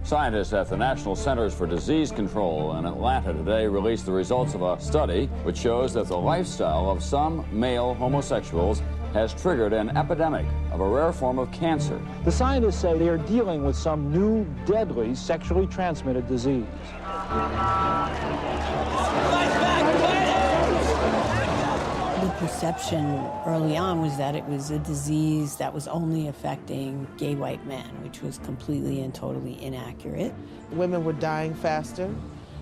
Scientists at the National Centers for Disease Control in Atlanta today released the results of a study which shows that the lifestyle of some male homosexuals has triggered an epidemic of a rare form of cancer. The scientists say they are dealing with some new, deadly, sexually transmitted disease. The perception early on was that it was a disease that was only affecting gay white men, which was completely and totally inaccurate. Women were dying faster.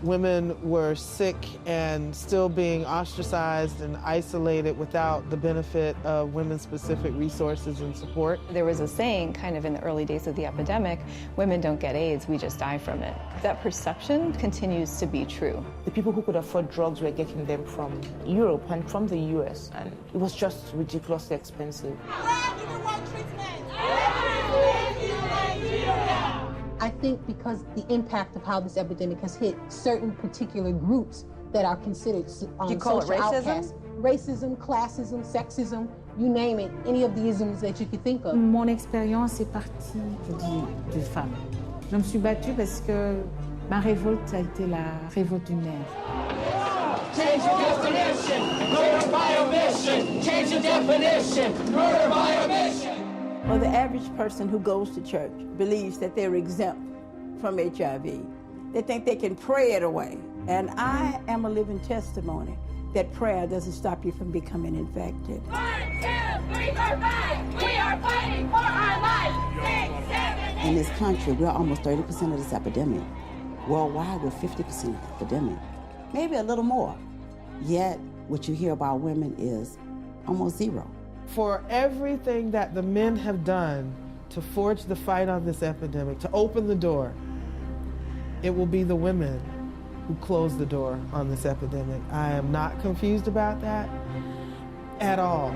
Women were sick and still being ostracized and isolated without the benefit of women-specific resources and support. There was a saying kind of in the early days of the epidemic, women don't get AIDS, we just die from it. That perception continues to be true. The people who could afford drugs were getting them from Europe and from the US, and it was just ridiculously expensive. I think because the impact of how this epidemic has hit certain particular groups that are considered Do you call it racism? Outcasts. Racism, classism, sexism, you name it, any of the isms that you could think of. Mon expérience est partie des femmes. Je me suis battue parce que ma révolte a été la révolte du nerf. Change the definition, murder by omission. Change the definition, murder by omission. Well, the average person who goes to church believes that they're exempt from HIV. They think they can pray it away. And I am a living testimony that prayer doesn't stop you from becoming infected. 1, 2, 3, 4, 5. We are fighting for our lives. 6, 7, 8. In this country, we're almost 30% of this epidemic. Worldwide, we're 50% of the epidemic. Maybe a little more. Yet, what you hear about women is almost zero. For everything that the men have done to forge the fight on this epidemic, to open the door, it will be the women who close the door on this epidemic. I am not confused about that at all.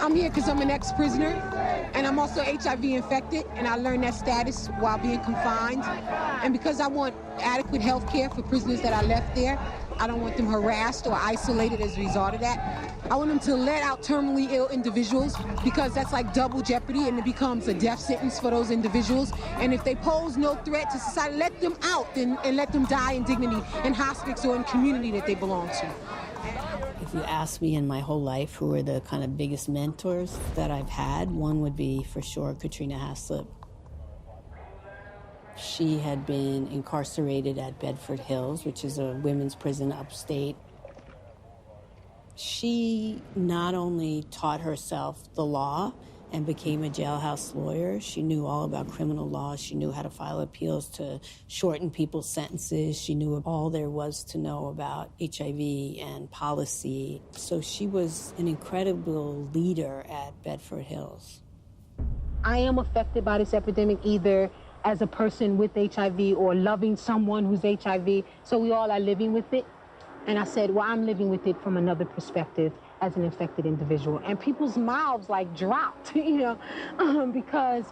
I'm here because I'm an ex-prisoner, and I'm also HIV infected, and I learned that status while being confined. And because I want adequate health care for prisoners that are left there, I don't want them harassed or isolated as a result of that. I want them to let out terminally ill individuals, because that's like double jeopardy, and it becomes a death sentence for those individuals. And if they pose no threat to society, let them out and let them die in dignity in hospice or in community that they belong to. If you ask me in my whole life who are the kind of biggest mentors that I've had, one would be for sure Katrina Haslip. She had been incarcerated at Bedford Hills, which is a women's prison upstate. She not only taught herself the law and became a jailhouse lawyer, she knew all about criminal law. She knew how to file appeals to shorten people's sentences. She knew all there was to know about HIV and policy. So she was an incredible leader at Bedford Hills. I am affected by this epidemic either as a person with HIV or loving someone who's HIV, so we all are living with it. And I said, well, I'm living with it from another perspective as an infected individual. And people's mouths like dropped, because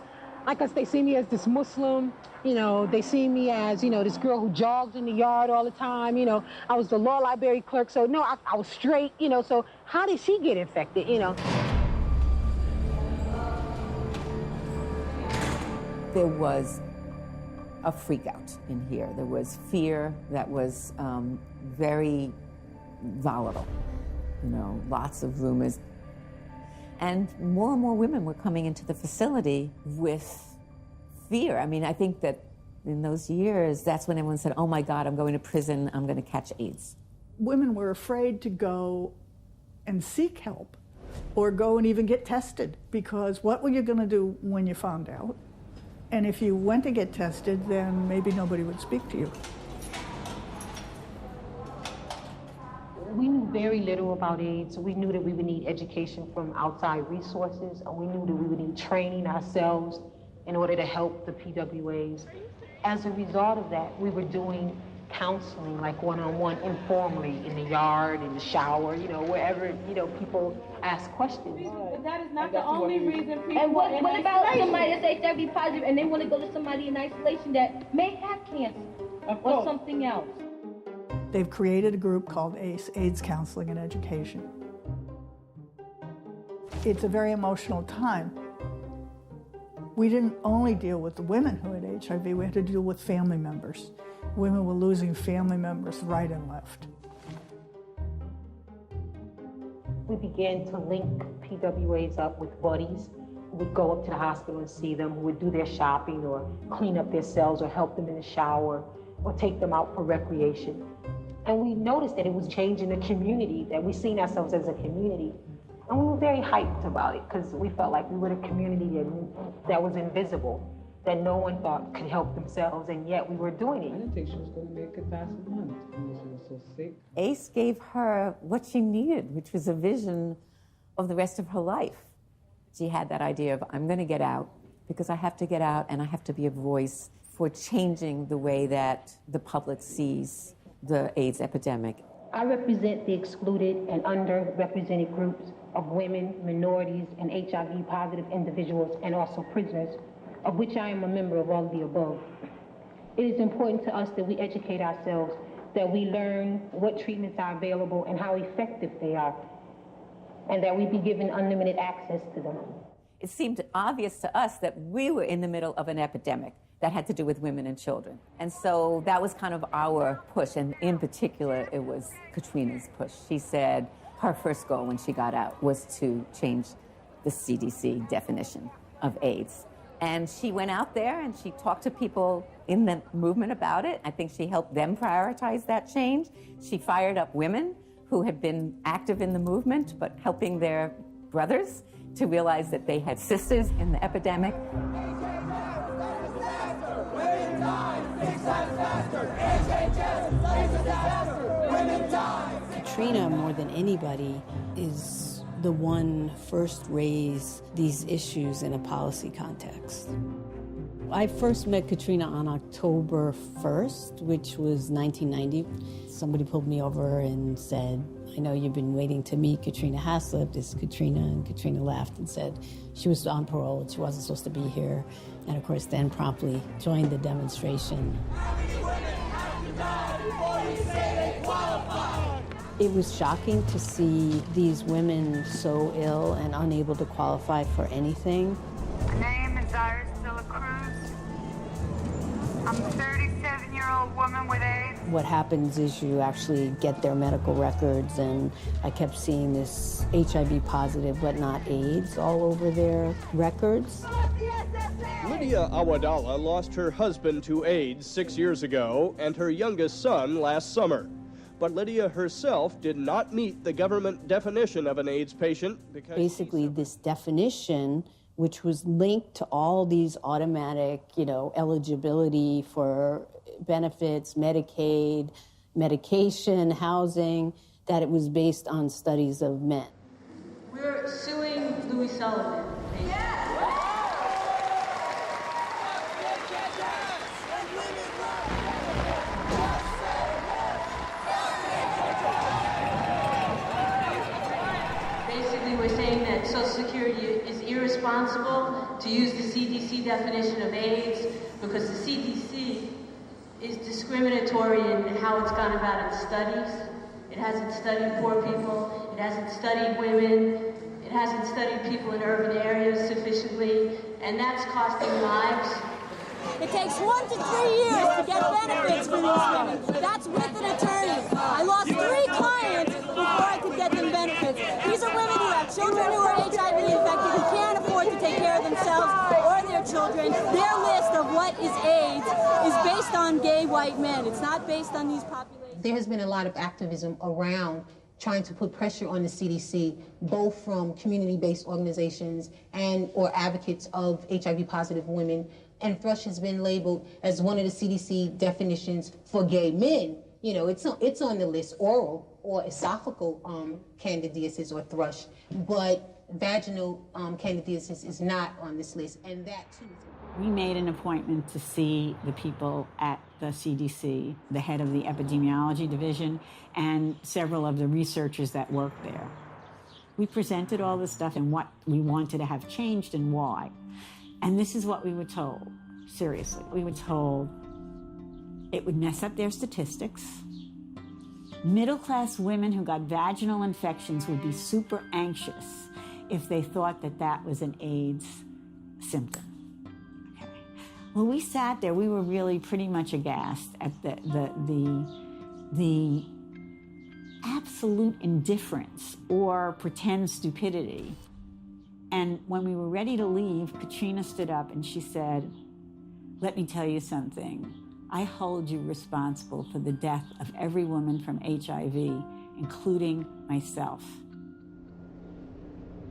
I guess they see me as this Muslim, they see me as, this girl who jogged in the yard all the time, I was the law library clerk, so no, I was straight, so how did she get infected, There was a freak out in here. There was fear that was very volatile, lots of rumors. And more women were coming into the facility with fear. I mean, I think that in those years, that's when everyone said, oh my God, I'm going to prison, I'm going to catch AIDS. Women were afraid to go and seek help or go and even get tested, because what were you going to do when you found out? And if you went to get tested, then maybe nobody would speak to you. We knew very little about AIDS. We knew that we would need education from outside resources, and we knew that we would need training ourselves in order to help the PWAs. As a result of that, we were doing counseling, like one-on-one, informally, in the yard, in the shower, you know, wherever, you know, people ask questions. But that is not the only reason people. And what about somebody that's HIV positive and they want to go to somebody in isolation that may have cancer or something else? They've created a group called ACE, AIDS Counseling and Education. It's a very emotional time. We didn't only deal with the women who had HIV, we had to deal with family members. Women were losing family members right and left. We began to link PWAs up with buddies who would go up to the hospital and see them, who would do their shopping or clean up their cells or help them in the shower or take them out for recreation. And we noticed that it was changing the community, that we seen ourselves as a community. And we were very hyped about it because we felt like we were the community that was invisible, that no one thought could help themselves, and yet we were doing it. I didn't think she was going to make it past a month because she was so sick. ACE gave her what she needed, which was a vision of the rest of her life. She had that idea of, I'm going to get out because I have to get out and I have to be a voice for changing the way that the public sees the AIDS epidemic. I represent the excluded and underrepresented groups of women, minorities, and HIV-positive individuals, and also prisoners, of which I am a member of all of the above. It is important to us that we educate ourselves, that we learn what treatments are available and how effective they are, and that we be given unlimited access to them. It seemed obvious to us that we were in the middle of an epidemic that had to do with women and children. And so that was kind of our push, and in particular, it was Katrina's push. She said her first goal when she got out was to change the CDC definition of AIDS. And she went out there and she talked to people in the movement about it. I think she helped them prioritize that change. She fired up women who had been active in the movement, but helping their brothers to realize that they had sisters in the epidemic. Katrina, more than anybody, is the one first raised these issues in a policy context. I first met Katrina on October 1st, which was 1990. Somebody pulled me over and said, I know you've been waiting to meet Katrina Haslip. This is Katrina. And Katrina laughed and said she was on parole. She wasn't supposed to be here. And of course, then promptly joined the demonstration. It was shocking to see these women so ill and unable to qualify for anything. My name is Iris De La Cruz. I'm a 37-year-old woman with AIDS. What happens is you actually get their medical records, and I kept seeing this HIV positive but not AIDS all over their records. Lydia Awadallah lost her husband to AIDS 6 years ago and her youngest son last summer. But Lydia herself did not meet the government definition of an AIDS patient because basically this definition, which was linked to all these automatic, eligibility for benefits, Medicaid, medication, housing, that it was based on studies of men. We're suing Louis Sullivan. We're saying that Social Security is irresponsible to use the CDC definition of AIDS because the CDC is discriminatory in how it's gone about its studies. It hasn't studied poor people, it hasn't studied women, it hasn't studied people in urban areas sufficiently, and that's costing lives. It takes 1 to 3 years to get benefits for these women. That's with an attorney. I lost 3 clients before I could get them benefits. These are women who have children who are HIV infected, who can't afford to take care of themselves or their children. Their list of what is AIDS is based on gay white men. It's not based on these populations. There has been a lot of activism around trying to put pressure on the CDC, both from community-based organizations and or advocates of HIV-positive women. And thrush has been labeled as one of the CDC definitions for gay men You know, it's on the list, oral or esophageal candidiasis or thrush, but vaginal candidiasis is not on this list, and that too. We made an appointment to see the people at the CDC, the head of the epidemiology division, and several of the researchers that work there. We presented all this stuff and what we wanted to have changed and why. And this is what we were told, seriously. We were told it would mess up their statistics. Middle-class women who got vaginal infections would be super anxious if they thought that that was an AIDS symptom. Okay. Well, we sat there, we were really pretty much aghast at the absolute indifference or pretend stupidity. And when we were ready to leave, Katrina stood up and she said, "Let me tell you something. I hold you responsible for the death of every woman from HIV, including myself."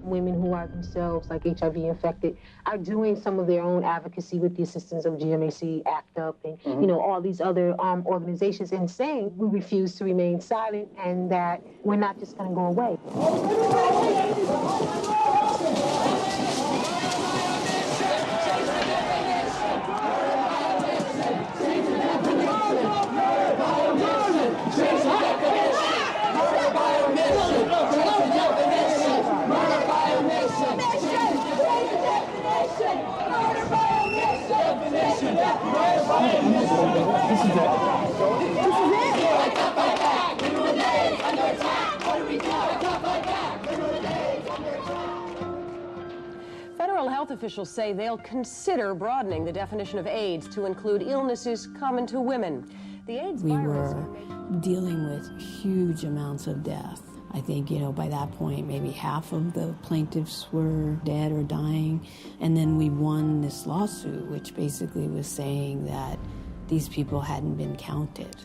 Women who are themselves like HIV infected are doing some of their own advocacy with the assistance of GMAC, ACT UP, and you know, all these other organizations, and saying we refuse to remain silent and that we're not just going to go away. Federal health officials say they'll consider broadening the definition of AIDS to include illnesses common to women. The AIDS virus... We were dealing with huge amounts of death. I think, you know, by that point, maybe half of the plaintiffs were dead or dying. And then we won this lawsuit, which basically was saying that these people hadn't been counted.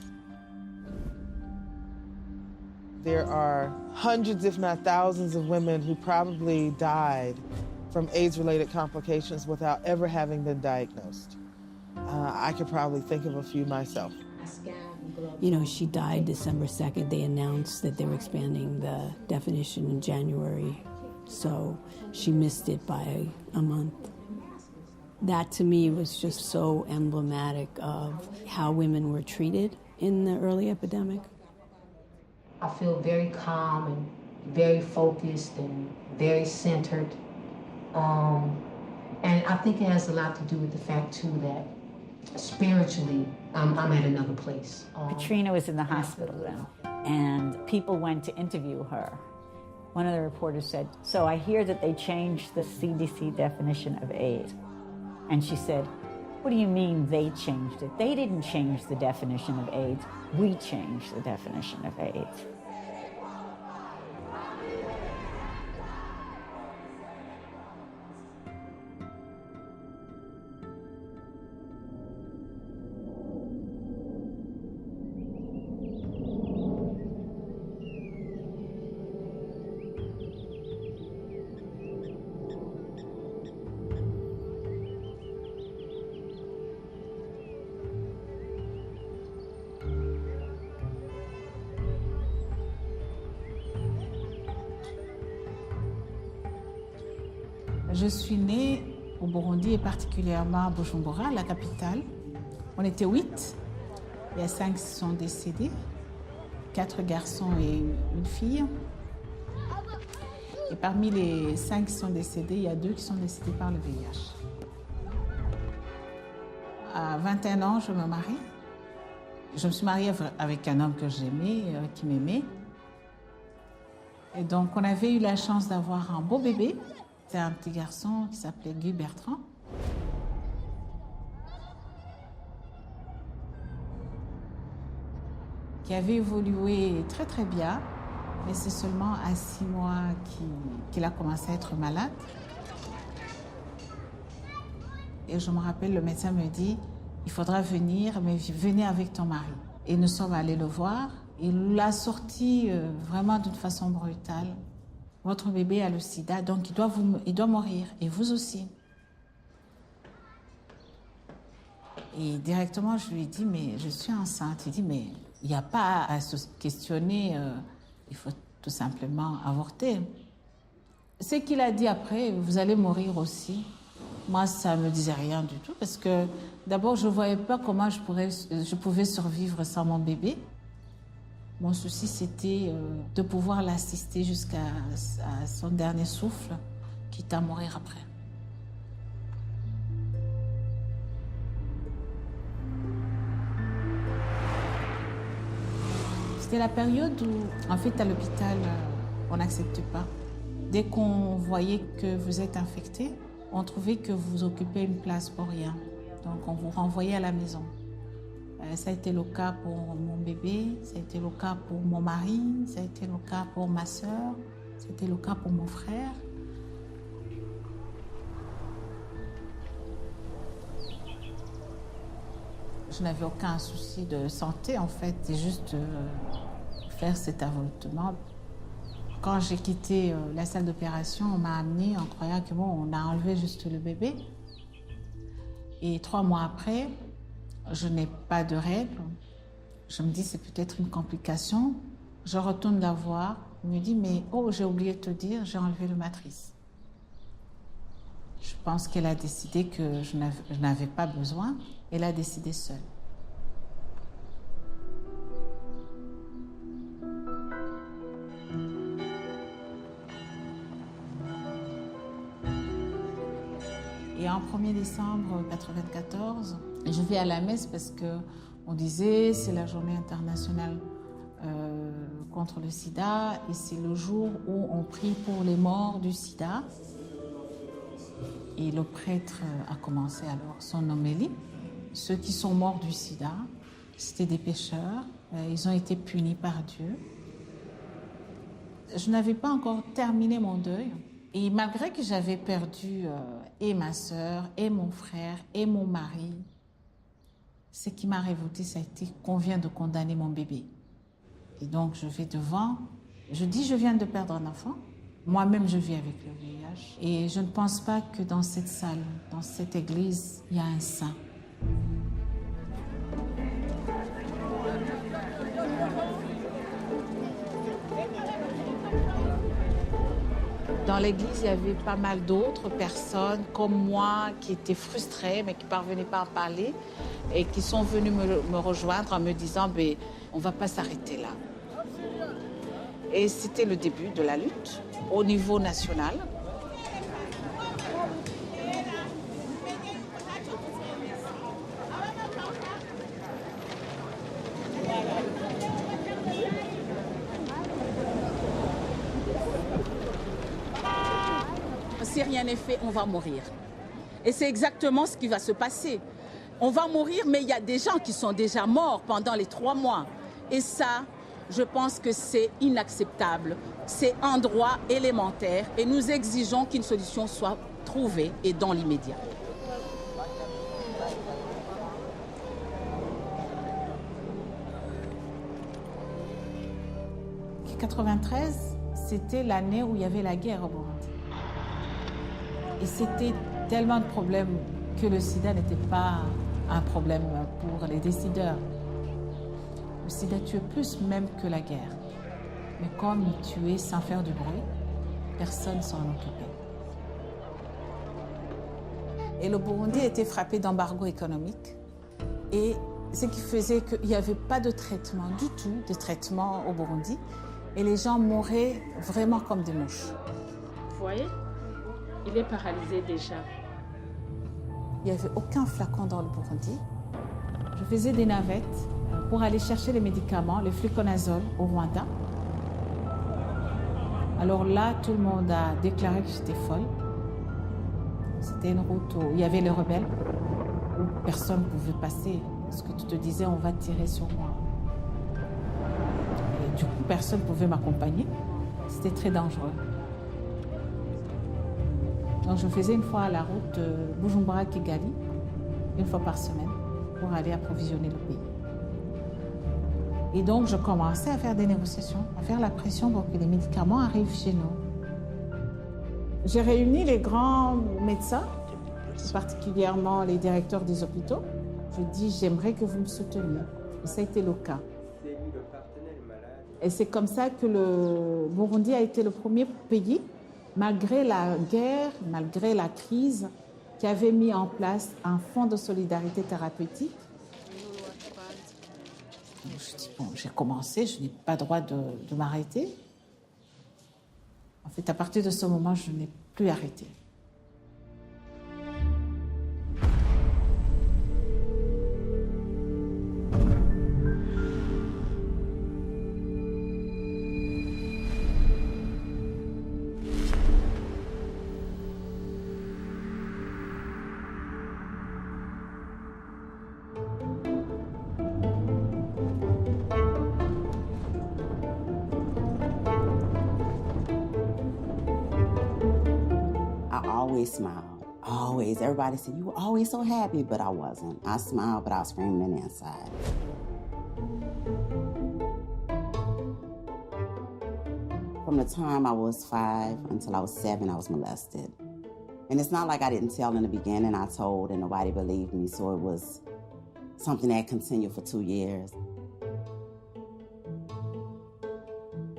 There are hundreds, if not thousands, of women who probably died from AIDS-related complications without ever having been diagnosed. I could probably think of a few myself. You know, she died December 2nd. They announced that they were expanding the definition in January, so she missed it by a month. That, to me, was just so emblematic of how women were treated in the early epidemic. I feel very calm and very focused and very centered. And I think it has a lot to do with the fact, too, that spiritually, I'm at another place. Katrina was in the hospital then, and people went to interview her. One of the reporters said, "So I hear that they changed the CDC definition of AIDS." And she said, "What do you mean they changed it? They didn't change the definition of AIDS. We changed the definition of AIDS." Je suis née au Burundi et particulièrement à Bujumbura, la capitale. On était 8. Il y a 5 qui sont décédés, 4 garçons et une fille. Et parmi les 5 qui sont décédés, il y a 2 qui sont décédés par le VIH. À 21 ans, je me marie. Je me suis mariée avec un homme que j'aimais, qui m'aimait. Et donc, on avait eu la chance d'avoir un beau bébé. C'était un petit garçon qui s'appelait Guy Bertrand. Qui avait évolué très très bien, mais c'est seulement à 6 mois qu'il a commencé à être malade. Et je me rappelle, le médecin me dit, il faudra venir, mais venez avec ton mari. Et nous sommes allés le voir. Il l'a sorti vraiment d'une façon brutale. Votre bébé a le sida, donc il doit mourir, et vous aussi. Et directement, je lui ai dit, mais je suis enceinte. Il dit, mais Il n'y a pas à se questionner, il faut tout simplement avorter. Ce qu'il a dit après, vous allez mourir aussi, moi ça ne me disait rien du tout parce que d'abord je ne voyais pas comment je pouvais survivre sans mon bébé. Mon souci c'était de pouvoir l'assister jusqu'à son dernier souffle, quitte à mourir après. C'était la période où, en fait, à l'hôpital, on n'accepte pas. Dès qu'on voyait que vous êtes infecté, on trouvait que vous occupez une place pour rien. Donc, on vous renvoyait à la maison. Ça a été le cas pour mon bébé, ça a été le cas pour mon mari, ça a été le cas pour ma sœur, ça a été le cas pour mon frère. Je n'avais aucun souci de santé, en fait, c'est juste faire cet avortement. Quand j'ai quitté la salle d'opération, on m'a amenée en croyant que bon, on a enlevé juste le bébé. Et 3 mois après, je n'ai pas de règles. Je me dis c'est peut-être une complication. Je retourne la voir. Elle me dit mais oh, j'ai oublié de te dire, j'ai enlevé le matrice. Je pense qu'elle a décidé que je n'avais pas besoin. Elle a décidé seule. Et en 1er décembre 1994, je vais à la messe parce qu'on disait c'est la journée internationale contre le sida et c'est le jour où on prie pour les morts du sida. Et le prêtre a commencé alors son homélie. Ceux qui sont morts du sida, c'était des pécheurs. Ils ont été punis par Dieu. Je n'avais pas encore terminé mon deuil. Et malgré que j'avais perdu et ma sœur, et mon frère, et mon mari, ce qui m'a révoltée, ça a été qu'on vient de condamner mon bébé. Et donc je vais devant, je dis je viens de perdre un enfant. Moi-même, je vis avec le VIH. Et je ne pense pas que dans cette salle, dans cette église, il y a un saint. Dans l'église, il y avait pas mal d'autres personnes comme moi qui étaient frustrées, mais qui ne parvenaient pas à parler et qui sont venues me rejoindre en me disant « on ne va pas s'arrêter là ». Et c'était le début de la lutte au niveau national. Si rien n'est fait, on va mourir. Et c'est exactement ce qui va se passer. On va mourir, mais il y a des gens qui sont déjà morts pendant les 3 mois. Et ça, je pense que c'est inacceptable. C'est un droit élémentaire et nous exigeons qu'une solution soit trouvée et dans l'immédiat. En 1993, c'était l'année où il y avait la guerre au Burundi. Et c'était tellement de problèmes que le sida n'était pas un problème pour les décideurs. Le sida tuait plus même que la guerre. Mais comme il tuait sans faire du bruit, personne ne s'en occupait. Et le Burundi était frappé d'embargo économique. Et ce qui faisait qu'il n'y avait pas de traitement du tout, de traitement au Burundi. Et les gens mouraient vraiment comme des mouches. Vous voyez ? Il est paralysé déjà. Il n'y avait aucun flacon dans le Burundi. Je faisais des navettes pour aller chercher les médicaments, le fluconazole au Rwanda. Alors là, tout le monde a déclaré que j'étais folle. C'était une route où il y avait les rebelles, où personne ne pouvait passer. Parce que tu te disais, on va tirer sur moi. Et du coup, personne ne pouvait m'accompagner. C'était très dangereux. Donc je faisais une fois la route Bujumbura-Kigali, une fois par semaine, pour aller approvisionner le pays. Et donc je commençais à faire des négociations, à faire la pression pour que les médicaments arrivent chez nous. J'ai réuni les grands médecins, particulièrement les directeurs des hôpitaux. Je dis, j'aimerais que vous me souteniez. Et ça a été le cas. Et c'est comme ça que le Burundi a été le premier pays, malgré la guerre, malgré la crise, qui avait mis en place un fonds de solidarité thérapeutique. Je dis, bon, j'ai commencé, je n'ai pas droit de m'arrêter. En fait, à partir de ce moment, je n'ai plus arrêté. Smiled. Always. Everybody said, you were always so happy, but I wasn't. I smiled, but I was screaming on the inside. From the time I was 5 until I was 7, I was molested. And it's not like I didn't tell in the beginning. I told and nobody believed me, so it was something that continued for 2 years.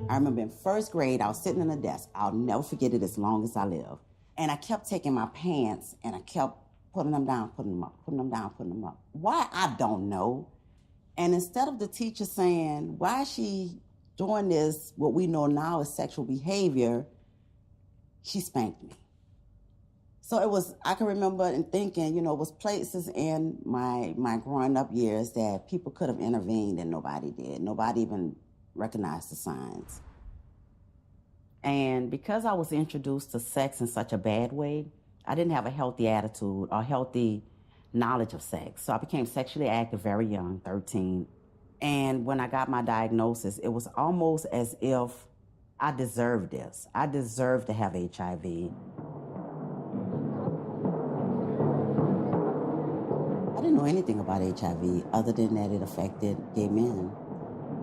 I remember in first grade, I was sitting in a desk. I'll never forget it as long as I live. And I kept taking my pants and I kept putting them down, putting them up, putting them down, putting them up. Why? I don't know. And instead of the teacher saying, why is she doing this, what we know now is sexual behavior, she spanked me. So it was, I can remember and thinking, you know, it was places in my growing up years that people could have intervened and nobody did. Nobody even recognized the signs. And because I was introduced to sex in such a bad way, I didn't have a healthy attitude or healthy knowledge of sex. So I became sexually active very young, 13. And when I got my diagnosis, it was almost as if I deserved this. I deserved to have HIV. I didn't know anything about HIV other than that it affected gay men.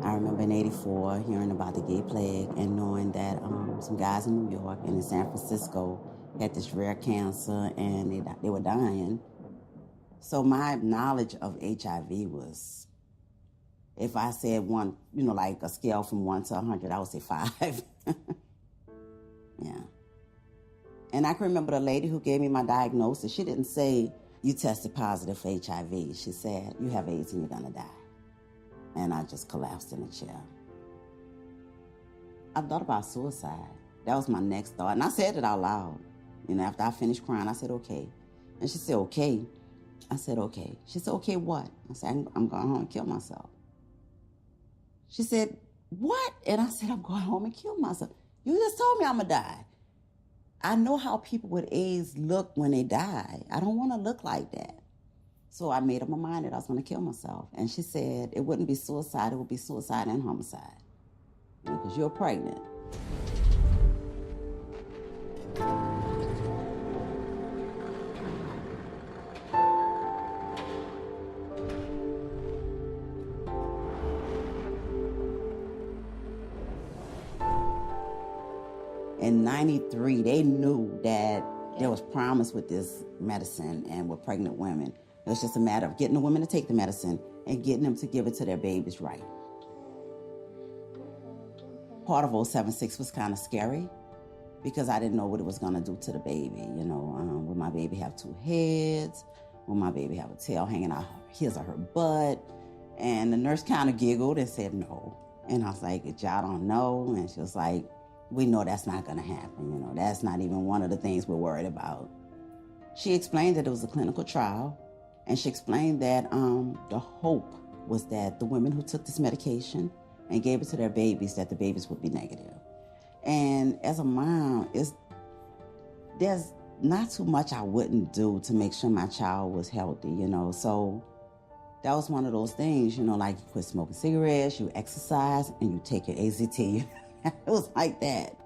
I remember in '84 hearing about the gay plague and knowing that some guys in New York and in San Francisco had this rare cancer and they were dying. So my knowledge of HIV was, if I said one, you know, like a scale from 1 to 100, I would say 5. Yeah. And I can remember the lady who gave me my diagnosis, she didn't say, you tested positive for HIV. She said, you have AIDS and you're gonna die. And I just collapsed in a chair. I thought about suicide. That was my next thought. And I said it out loud. You know, after I finished crying, I said, okay. And she said, okay. I said, okay. She said, okay, what? I said, I'm going home and kill myself. She said, what? And I said, I'm going home and kill myself. You just told me I'm gonna die. I know how people with AIDS look when they die. I don't want to look like that. So I made up my mind that I was going to kill myself. And she said it wouldn't be suicide, it would be suicide and homicide. Because you're pregnant. In '93, they knew that there was promise with this medicine and with pregnant women. It was just a matter of getting the women to take the medicine and getting them to give it to their babies right. Part of 076 was kind of scary because I didn't know what it was going to do to the baby. You know, will my baby have 2 heads? Will my baby have a tail hanging out his or her butt? And the nurse kind of giggled and said no. And I was like, y'all don't know? And she was like, we know that's not going to happen. You know, that's not even one of the things we're worried about. She explained that it was a clinical trial. And she explained that the hope was that the women who took this medication and gave it to their babies, that the babies would be negative. And as a mom, there's not too much I wouldn't do to make sure my child was healthy, you know. So that was one of those things, you know, like you quit smoking cigarettes, you exercise, and you take your AZT. It was like that.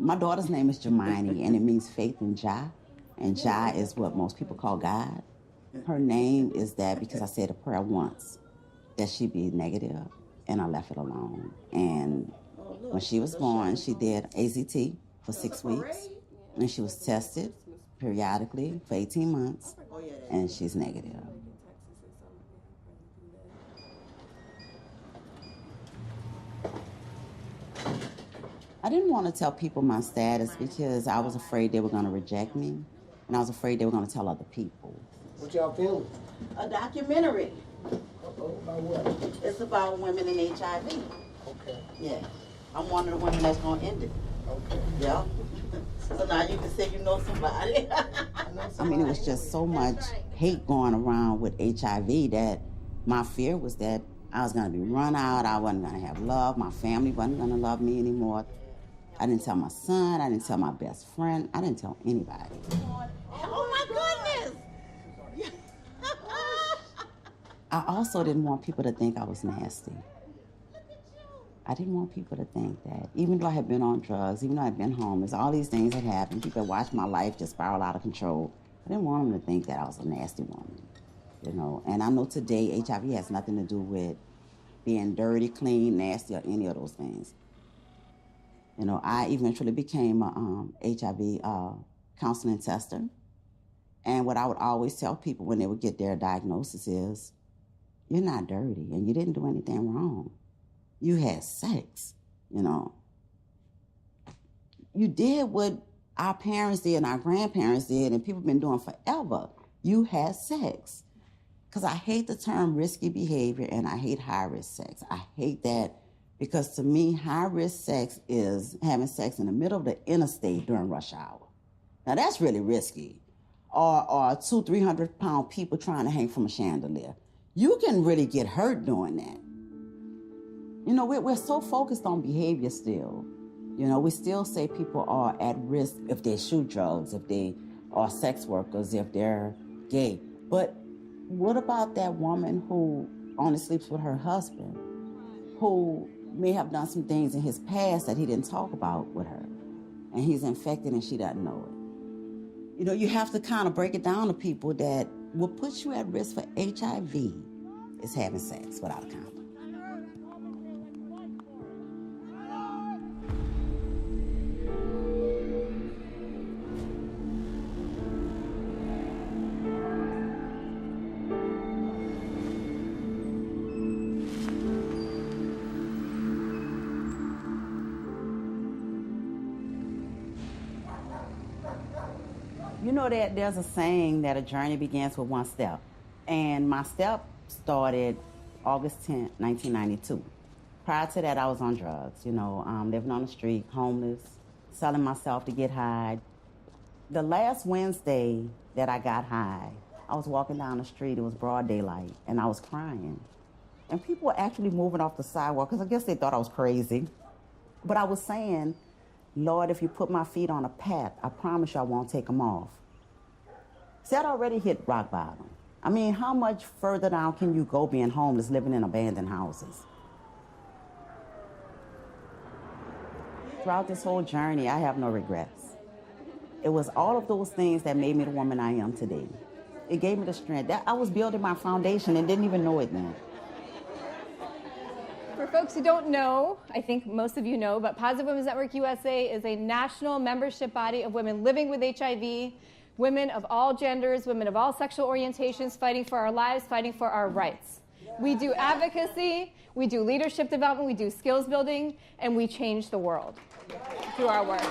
My daughter's name is Jemini, and it means faith in Jah. And Jah is what most people call God. Her name is that because I said a prayer once that she'd be negative, and I left it alone. And when she was born, she did AZT for 6 weeks, and she was tested periodically for 18 months, and she's negative. I didn't want to tell people my status because I was afraid they were going to reject me, and I was afraid they were going to tell other people. What y'all filming? A documentary. About what? It's about women in HIV. Okay. Yeah. I'm one of the women that's going to end it. Okay. Yeah. So now you can say you know somebody. I mean, it was just so much hate going around with HIV that my fear was that I was going to be run out, I wasn't going to have love, my family wasn't going to love me anymore. I didn't tell my son, I didn't tell my best friend, I didn't tell anybody. Oh my goodness! I also didn't want people to think I was nasty. I didn't want people to think that. Even though I had been on drugs, even though I had been homeless, all these things had happened, people had watched my life just spiral out of control. I didn't want them to think that I was a nasty woman, you know. And I know today HIV has nothing to do with being dirty, clean, nasty, or any of those things. You know, I eventually became a HIV counseling tester. And what I would always tell people when they would get their diagnosis is, you're not dirty and you didn't do anything wrong. You had sex, you know. You did what our parents did and our grandparents did and people have been doing forever. You had sex. Because I hate the term risky behavior and I hate high-risk sex. I hate that because to me, high-risk sex is having sex in the middle of the interstate during rush hour. Now that's really risky. Or 200-300-pound people trying to hang from a chandelier. You can really get hurt doing that. You know, we're so focused on behavior still. You know, we still say people are at risk if they shoot drugs, if they are sex workers, if they're gay. But what about that woman who only sleeps with her husband, who may have done some things in his past that he didn't talk about with her, and he's infected and she doesn't know it? You know, you have to kind of break it down to people that will put you at risk for HIV is having sex without a condom. You know that there's a saying that a journey begins with one step. And my step started August 10th, 1992. Prior to that, I was on drugs, you know, living on the street, homeless, selling myself to get high. The last Wednesday that I got high, I was walking down the street, it was broad daylight, and I was crying. And people were actually moving off the sidewalk, because I guess they thought I was crazy. But I was saying, Lord, if you put my feet on a path, I promise you I won't take them off. See, I'd already hit rock bottom. I mean, how much further down can you go being homeless, living in abandoned houses? Throughout this whole journey, I have no regrets. It was all of those things that made me the woman I am today. It gave me the strength. I was building my foundation and didn't even know it then. For folks who don't know, I think most of you know, but Positive Women's Network USA is a national membership body of women living with HIV, women of all genders, women of all sexual orientations, fighting for our lives, fighting for our rights. We do advocacy, we do leadership development, we do skills building, and we change the world through our work.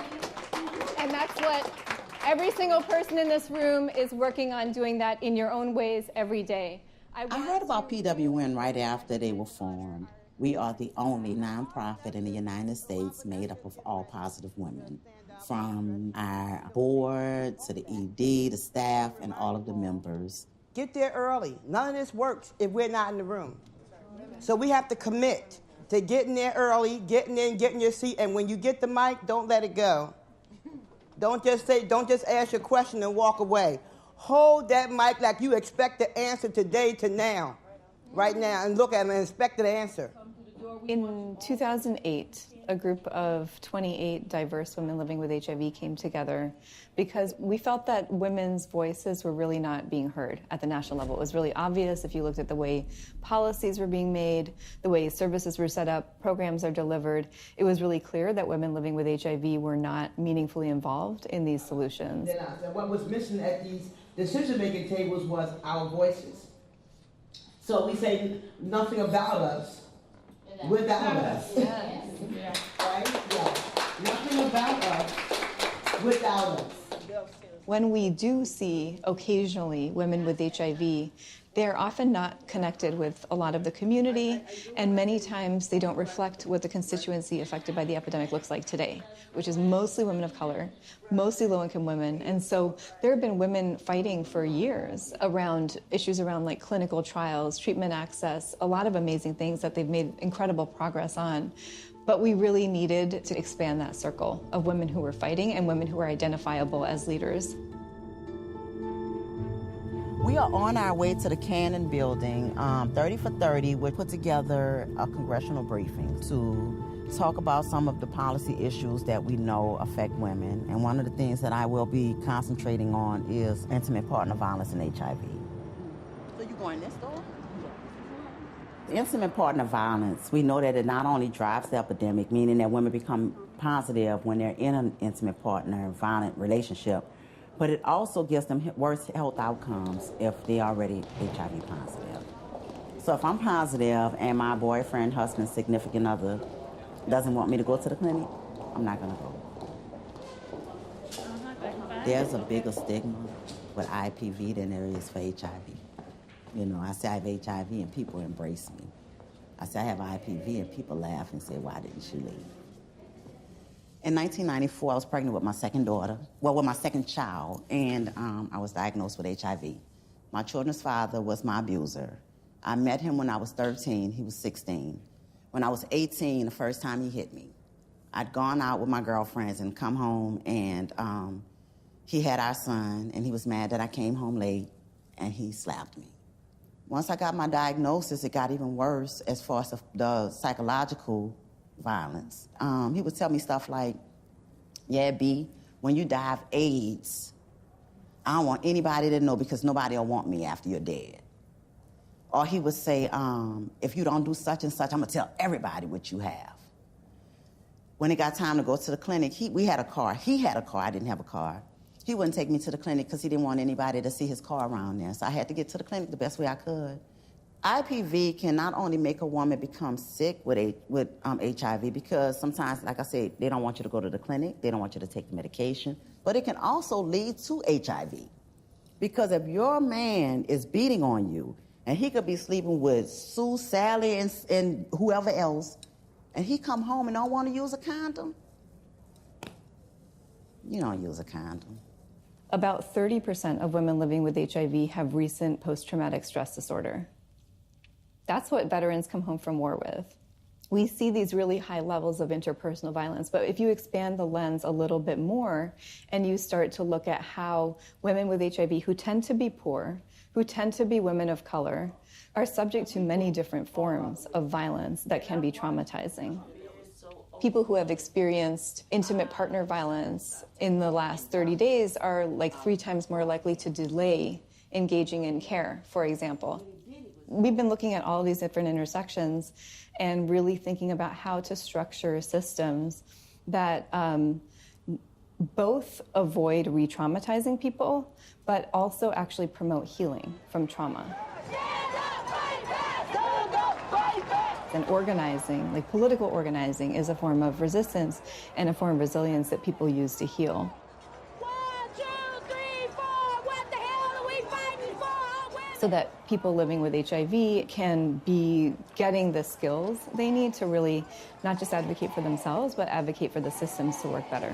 And that's what every single person in this room is working on, doing that in your own ways every day. I heard about PWN right after they were formed. We are the only nonprofit in the United States made up of all positive women, from our board to the ED, the staff, and all of the members. Get there early. None of this works if we're not in the room. So we have to commit to getting there early, getting in, getting your seat, and when you get the mic, don't let it go. Don't just ask your question and walk away. Hold that mic like you expect the answer today to now, right now, and look at it and expect the answer. In 2008, a group of 28 diverse women living with HIV came together because we felt that women's voices were really not being heard at the national level. It was really obvious if you looked at the way policies were being made, the way services were set up, programs are delivered. It was really clear that women living with HIV were not meaningfully involved in these solutions. What was missing at these decision-making tables was our voices. So we say nothing about us without us. Yes. Right? Yeah. Nothing about us without us. When we do see occasionally women with HIV, they're often not connected with a lot of the community, and many times they don't reflect what the constituency affected by the epidemic looks like today, which is mostly women of color, mostly low-income women. And so there have been women fighting for years around issues around like clinical trials, treatment access, a lot of amazing things that they've made incredible progress on. But we really needed to expand that circle of women who were fighting and women who were identifiable as leaders. We are on our way to the Cannon building, 30 for 30. We put together a congressional briefing to talk about some of the policy issues that we know affect women. And one of the things that I will be concentrating on is intimate partner violence and HIV. So you going this door? Intimate partner violence, we know that it not only drives the epidemic, meaning that women become positive when they're in an intimate partner violent relationship, but it also gives them worse health outcomes if they're already HIV positive. So if I'm positive and my boyfriend, husband, significant other doesn't want me to go to the clinic, I'm not gonna go. There's a bigger stigma with IPV than there is for HIV. You know, I say I have HIV and people embrace me. I say I have IPV and people laugh and say, why didn't you leave? In 1994, I was pregnant with my second daughter, with my second child, and I was diagnosed with HIV. My children's father was my abuser. I met him when I was 13, he was 16. When I was 18, the first time he hit me. I'd gone out with my girlfriends and come home, and he had our son, and he was mad that I came home late, and he slapped me. Once I got my diagnosis, it got even worse as far as the psychological violence. He would tell me stuff like, yeah, B, when you die of AIDS, I don't want anybody to know because nobody will want me after you're dead. Or he would say, if you don't do such and such, I'm gonna tell everybody what you have. When it got time to go to the clinic, we had a car. He had a car, I didn't have a car. He wouldn't take me to the clinic because he didn't want anybody to see his car around there. So I had to get to the clinic the best way I could. IPV can not only make a woman become sick with HIV, because sometimes, like I said, they don't want you to go to the clinic, they don't want you to take the medication, but it can also lead to HIV. Because if your man is beating on you, and he could be sleeping with Sue, Sally, and whoever else, and he come home and don't want to use a condom, you don't use a condom. About 30% of women living with HIV have recent post-traumatic stress disorder. That's what veterans come home from war with. We see these really high levels of interpersonal violence, but if you expand the lens a little bit more and you start to look at how women with HIV who tend to be poor, who tend to be women of color, are subject to many different forms of violence that can be traumatizing. People who have experienced intimate partner violence in the last 30 days are like 3 times more likely to delay engaging in care, for example. We've been looking at all of these different intersections and really thinking about how to structure systems that both avoid re-traumatizing people, but also actually promote healing from trauma. And organizing, like political organizing, is a form of resistance and a form of resilience that people use to heal. So that people living with HIV can be getting the skills they need to really not just advocate for themselves, but advocate for the systems to work better.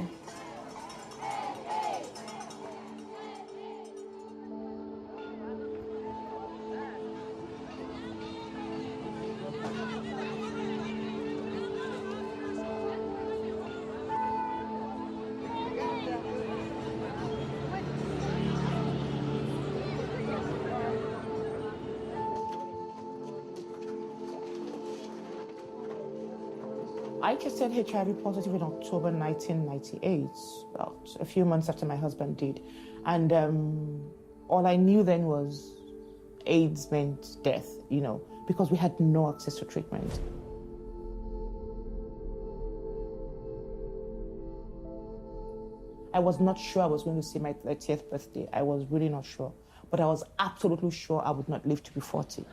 I tested HIV positive in October 1998, about a few months after my husband did. And all I knew then was AIDS meant death, you know, because we had no access to treatment. I was not sure I was going to see my 30th birthday. I was really not sure. But I was absolutely sure I would not live to be 40.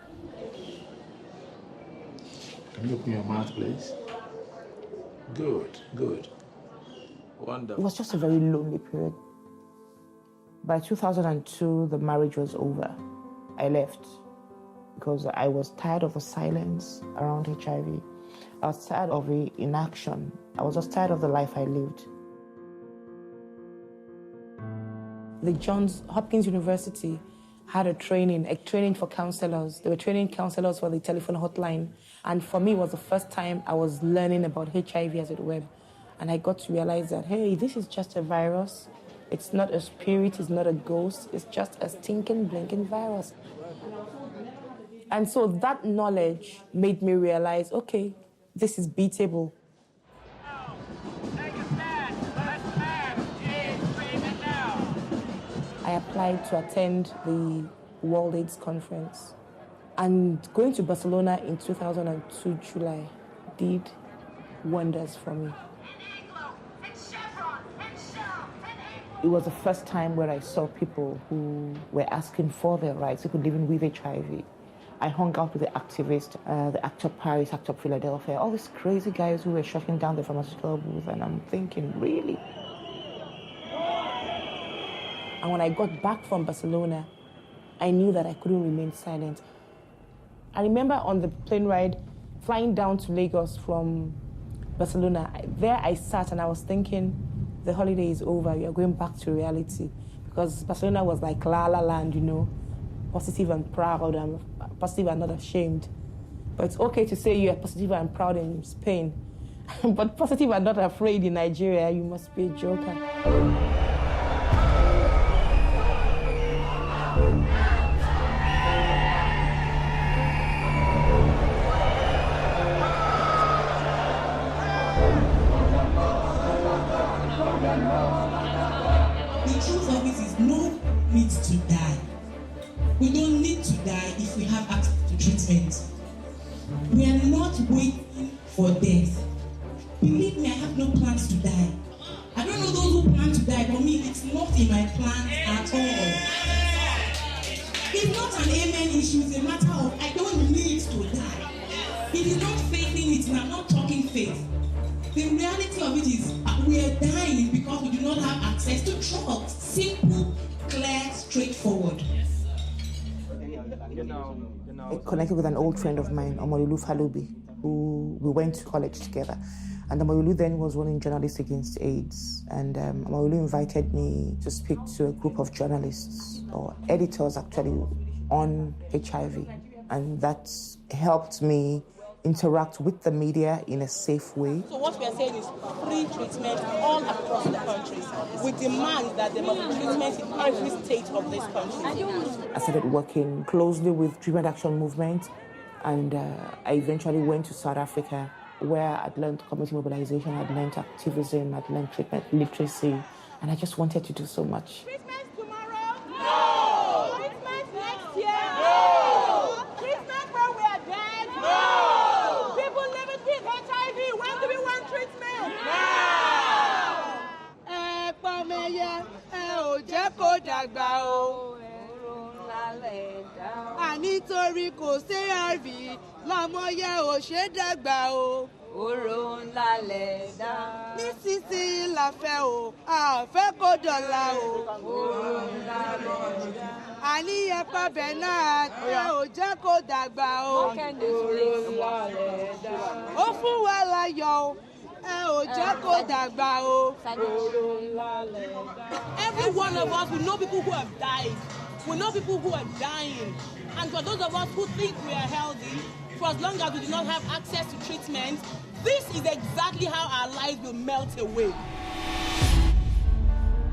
Can you open your mouth, please? Good, good. It was just a very lonely period. By 2002, the marriage was over. I left because I was tired of the silence around HIV. I was tired of the inaction. I was just tired of the life I lived. The Johns Hopkins University had a training for counselors. They were training counselors for the telephone hotline. And for me, it was the first time I was learning about HIV as it were. And I got to realize that, hey, this is just a virus. It's not a spirit, it's not a ghost. It's just a stinking, blinking virus. And so that knowledge made me realize, okay, this is beatable. I applied to attend the World AIDS Conference. And going to Barcelona in 2002, July, did wonders for me. It was the first time where I saw people who were asking for their rights, who could live with HIV. I hung out with the activists, the Act Up Paris, Act Up Philadelphia, all these crazy guys who were shutting down the pharmaceutical booth, and I'm thinking, really? And when I got back from Barcelona, I knew that I couldn't remain silent. I remember on the plane ride, flying down to Lagos from Barcelona, there I sat and I was thinking, the holiday is over, we are going back to reality. Because Barcelona was like la la land, you know, positive and proud, and positive and not ashamed. But it's okay to say you are positive and proud in Spain, but positive and not afraid in Nigeria, you must be a joker. The truth of it is no need to die. We don't need to die if we have access to treatment. We are not waiting for death. Believe me, I have no plans to die. I don't know those who plan to die, but me, it's not in my plans at all. It's not an amen issue, it's a matter of I don't need to die. It is not faith in it, and I'm not talking faith. The reality of it is we are dying because we do not have access to drugs. Simple, clear, straightforward. I connected with an old friend of mine, Omololu Falubi, who we went to college together. And Omololu then was running Journalists Against AIDS. And Omololu invited me to speak to a group of journalists, or editors actually, on HIV. And that helped me interact with the media in a safe way. So what we are saying is free treatment all across the country. We demand that there must be treatment in every state of this country. I started working closely with Treatment Action Movement, and I eventually went to South Africa, where I'd learned community mobilization, I'd learned activism, I'd learned treatment literacy, and I just wanted to do so much. Treatment tomorrow? No! Treatment next year? No! Treatment when we are dead? No! People living with HIV, when do we want treatment? Nítorí kò sí ARV lọ́mọ yẹ ò ṣe dàgbà o. Oró ńlá lẹ̀ dá. Nísinsìnyí la fẹ́ o, a fẹ́ kó dọ̀la o. Oró ńlá lẹ̀ dá. Àníyàn pàbẹ̀ náà tẹ ò jẹ́ kó dàgbà o. Oró ńlá lẹ̀ dá. Ó fún wa láyọ̀ o, ẹ ò jẹ́ kó dàgbà o. Oró ńlá lẹ̀ dá. Every one of us, we know people who have died. We know people who are dying. And for those of us who think we are healthy, for as long as we do not have access to treatment, this is exactly how our lives will melt away.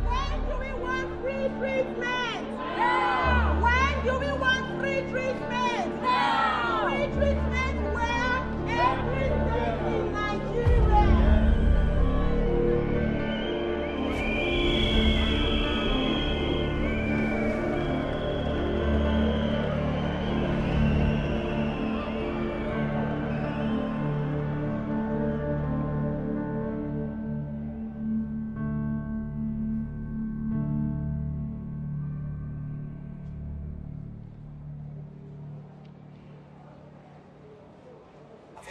When do we want free treatment? Now! When do we want free treatment? Now! Free treatment where? Every state in Nigeria.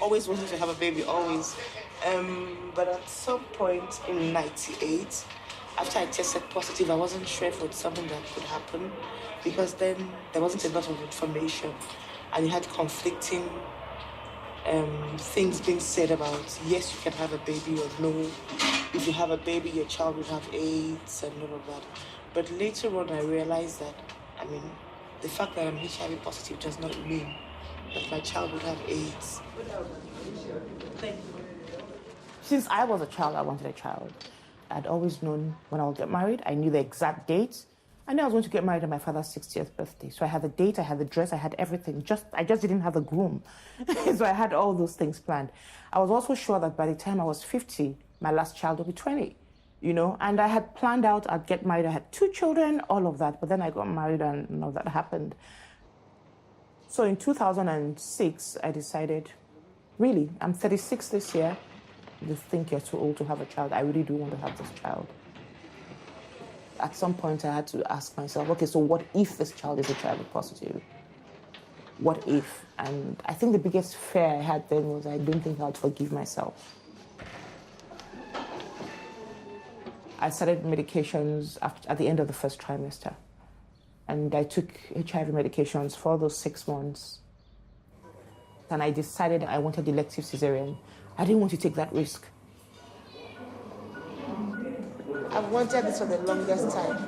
always wanted to have a baby, always. But at some point in 98, after I tested positive, I wasn't sure if it was something that could happen because then there wasn't a lot of information and you had conflicting things being said about, yes, you can have a baby or no. If you have a baby, your child will have AIDS and all of that. But later on, I realized that, the fact that I'm HIV positive does not mean that my child would have AIDS. Since I was a child, I wanted a child. I'd always known when I would get married. I knew the exact date. I knew I was going to get married on my father's 60th birthday. So I had the date, I had the dress, I had everything. I just didn't have the groom. So I had all those things planned. I was also sure that by the time I was 50, my last child would be 20, And I had planned out I'd get married. I had 2 children, all of that. But then I got married and none of that happened. So in 2006, I decided, really, I'm 36 this year. You think you're too old to have a child. I really do want to have this child. At some point, I had to ask myself, okay, so what if this child is HIV positive? What if? And I think the biggest fear I had then was I didn't think I'd forgive myself. I started medications at the end of the first trimester. And I took HIV medications for those 6 months. And I decided I wanted elective cesarean. I didn't want to take that risk. I've wanted this for the longest time.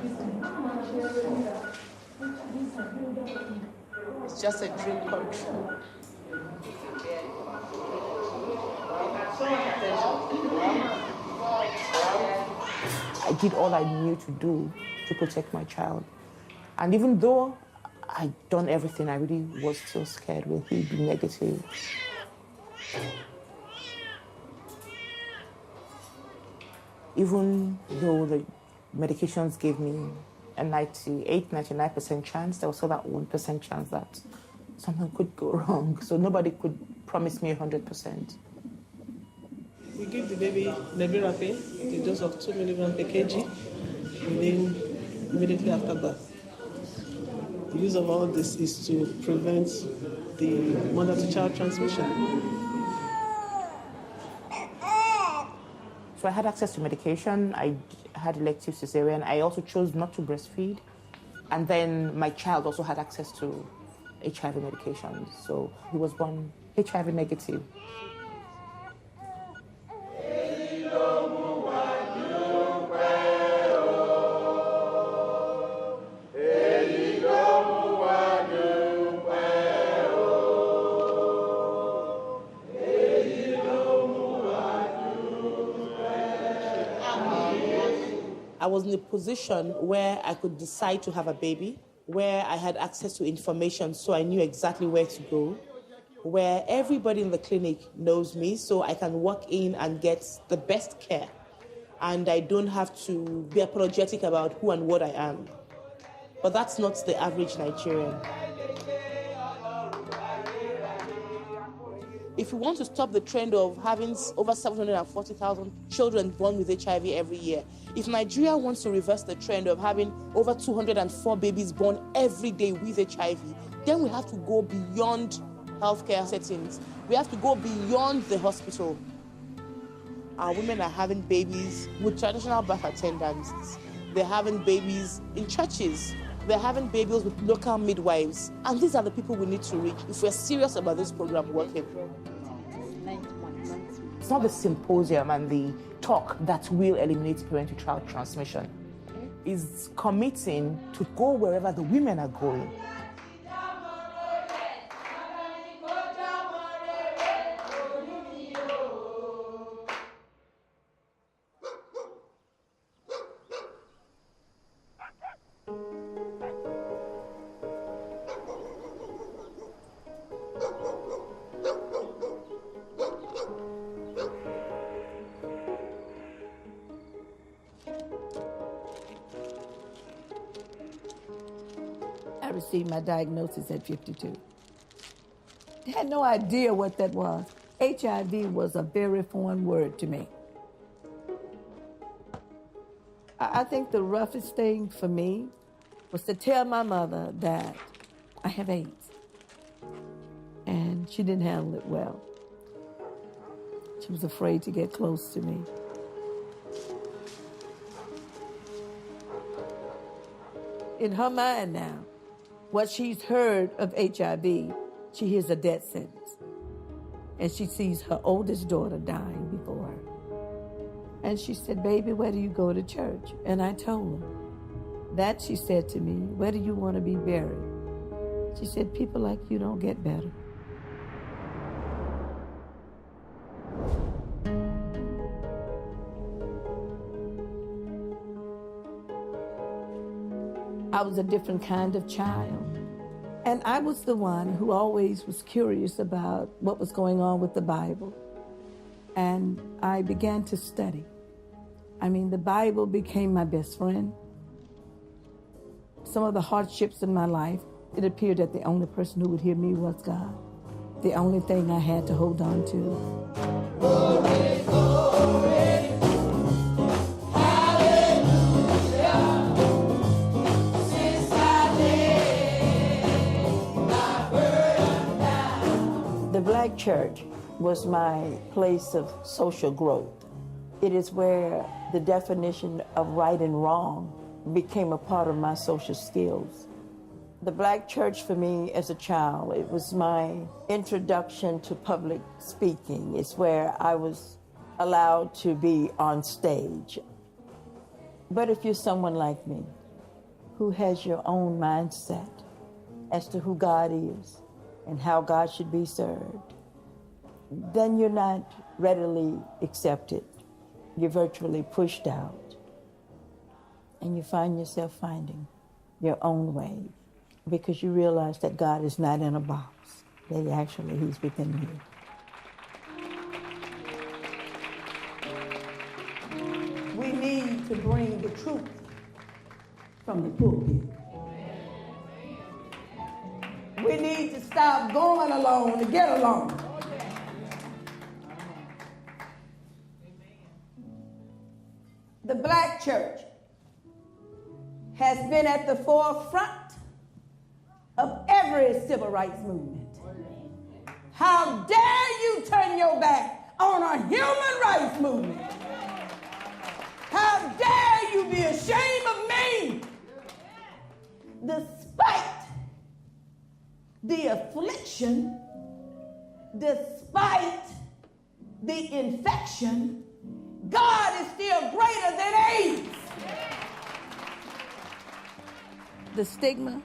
It's just a dream come true. I did all I knew to do to protect my child. And even though I'd done everything, I really was still scared. Will he be negative? Even though the medications gave me a 99% chance, there was still that 1% chance that something could go wrong. So nobody could promise me 100%. We give the baby Nevirapine, the dose of 2 milligrams per kg, and then immediately after birth. The use of all this is to prevent the mother-to-child transmission. So I had access to medication. I had elective cesarean. I also chose not to breastfeed. And then my child also had access to HIV medications. So he was born HIV negative. I was in a position where I could decide to have a baby, where I had access to information so I knew exactly where to go, where everybody in the clinic knows me so I can walk in and get the best care. And I don't have to be apologetic about who and what I am. But that's not the average Nigerian. If we want to stop the trend of having over 740,000 children born with HIV every year, if Nigeria wants to reverse the trend of having over 204 babies born every day with HIV, then we have to go beyond healthcare settings. We have to go beyond the hospital. Our women are having babies with traditional birth attendants. They're having babies in churches. They're having babies with local midwives. And these are the people we need to reach if we're serious about this program working. It's not the symposium and the talk that will eliminate parent-to-child transmission. It's committing to go wherever the women are going. I received my diagnosis at 52. I had no idea what that was. HIV was a very foreign word to me. I think the roughest thing for me was to tell my mother that I have AIDS. And she didn't handle it well. She was afraid to get close to me. In her mind now, what she's heard of HIV, she hears a death sentence. And she sees her oldest daughter dying before her. And she said, baby, where do you go to church? And I told her. That, she said to me, where do you want to be buried? She said, people like you don't get better. I was a different kind of child. And I was the one who always was curious about what was going on with the Bible. And I began to study. I mean, the Bible became my best friend. Some of the hardships in my life, it appeared that the only person who would hear me was God. The only thing I had to hold on to. Glory, glory. The Black church was my place of social growth. It is where the definition of right and wrong became a part of my social skills. The Black church for me as a child, it was my introduction to public speaking. It's where I was allowed to be on stage. But if you're someone like me, who has your own mindset as to who God is, and how God should be served, then you're not readily accepted. You're virtually pushed out. And you find yourself finding your own way because you realize that God is not in a box, that actually He's within you. We need to bring the truth from the pulpit. We need to stop going alone to get along. The Black church has been at the forefront of every civil rights movement. How dare you turn your back on a human rights movement? How dare you be ashamed of me? Despite the affliction, despite the infection, God is still greater than AIDS. The stigma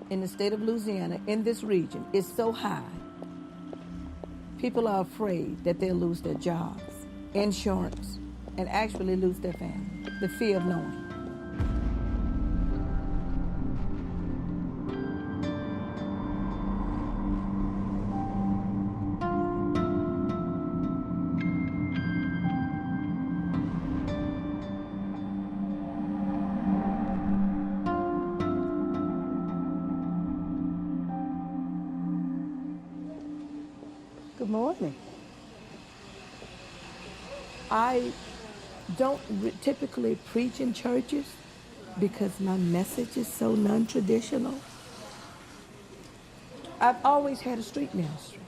in the state of Louisiana, in this region, is so high. People are afraid that they'll lose their jobs, insurance, and actually lose their family. The fear of knowing. Good morning. I don't typically preach in churches because my message is so non-traditional. I've always had a street ministry.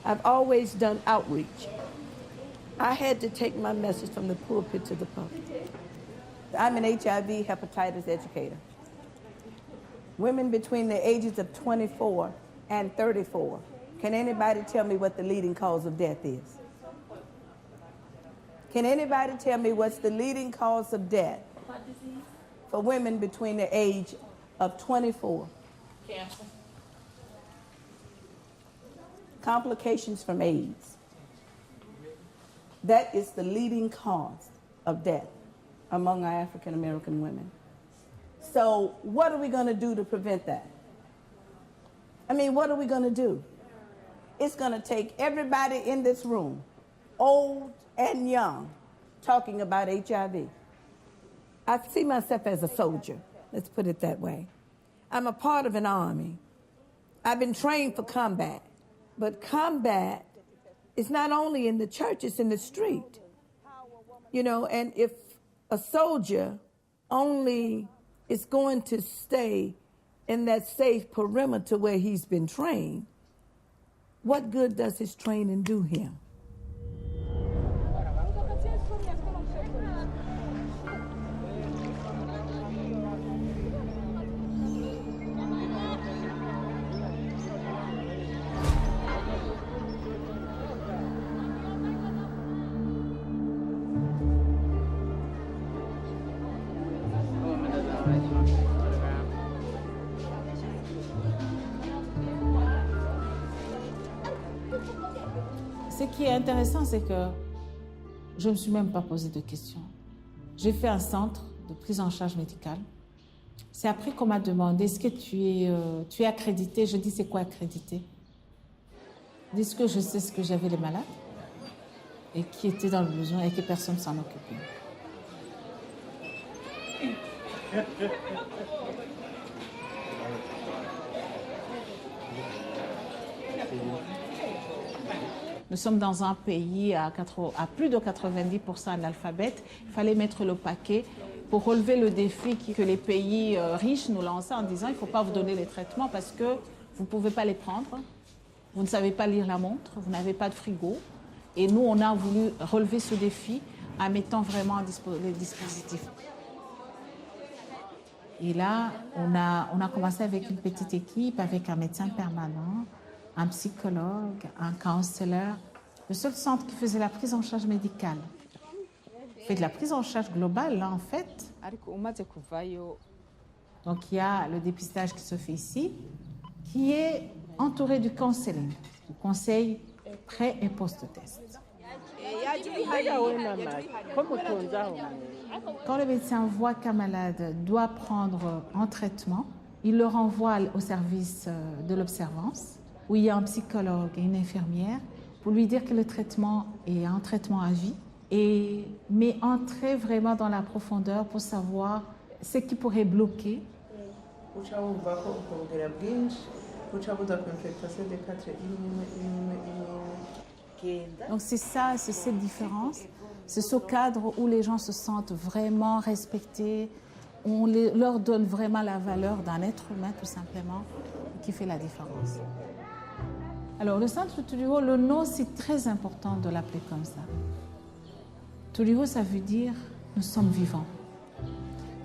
I've always done outreach. I had to take my message from the pulpit to the pulpit. I'm an HIV hepatitis educator. Women between the ages of 24 and 34. Can anybody tell me what the leading cause of death is? Can anybody tell me what's the leading cause of death for women between the age of 24? Cancer. Complications from AIDS. That is the leading cause of death among our African American women. So what are we going to do to prevent that? I mean, what are we going to do? It's going to take everybody in this room, old and young, talking about HIV. I see myself as a soldier. Let's put it that way. I'm a part of an army. I've been trained for combat. But combat is not only in the church, it's in the street. You know, and if a soldier only is going to stay in that safe perimeter where he's been trained, what good does his training do him? Ce qui est intéressant, c'est que je ne me suis même pas posé de questions. J'ai fait un centre de prise en charge médicale. C'est après qu'on m'a demandé, est-ce que tu es accrédité? Je dis, c'est quoi accrédité? Ils disent que je sais ce que j'avais les malades et qui étaient dans le besoin et que personne ne s'en occupait. Nous sommes dans un pays à plus de 90% analphabètes. Il fallait mettre le paquet pour relever le défi que les pays riches nous lançaient en disant il ne faut pas vous donner les traitements parce que vous ne pouvez pas les prendre, vous ne savez pas lire la montre, vous n'avez pas de frigo. Et nous, on a voulu relever ce défi en mettant vraiment les dispositifs. Et là, on a commencé avec une petite équipe, avec un médecin permanent, un psychologue, un counselor. Le seul centre qui faisait la prise en charge médicale. Il fait de la prise en charge globale, là, en fait. Donc, il y a le dépistage qui se fait ici, qui est entouré du counseling, du conseil pré- et post-test. Quand le médecin voit qu'un malade doit prendre un traitement, il le renvoie au service de l'observance, où il y a un psychologue et une infirmière, pour lui dire que le traitement est un traitement à vie, mais entrer vraiment dans la profondeur pour savoir ce qui pourrait bloquer. Donc c'est ça, c'est cette différence. C'est ce cadre où les gens se sentent vraiment respectés. On leur donne vraiment la valeur d'un être humain, tout simplement, qui fait la différence. Alors, le centre Turiho, le nom, c'est très important de l'appeler comme ça. Turiho, ça veut dire nous sommes vivants.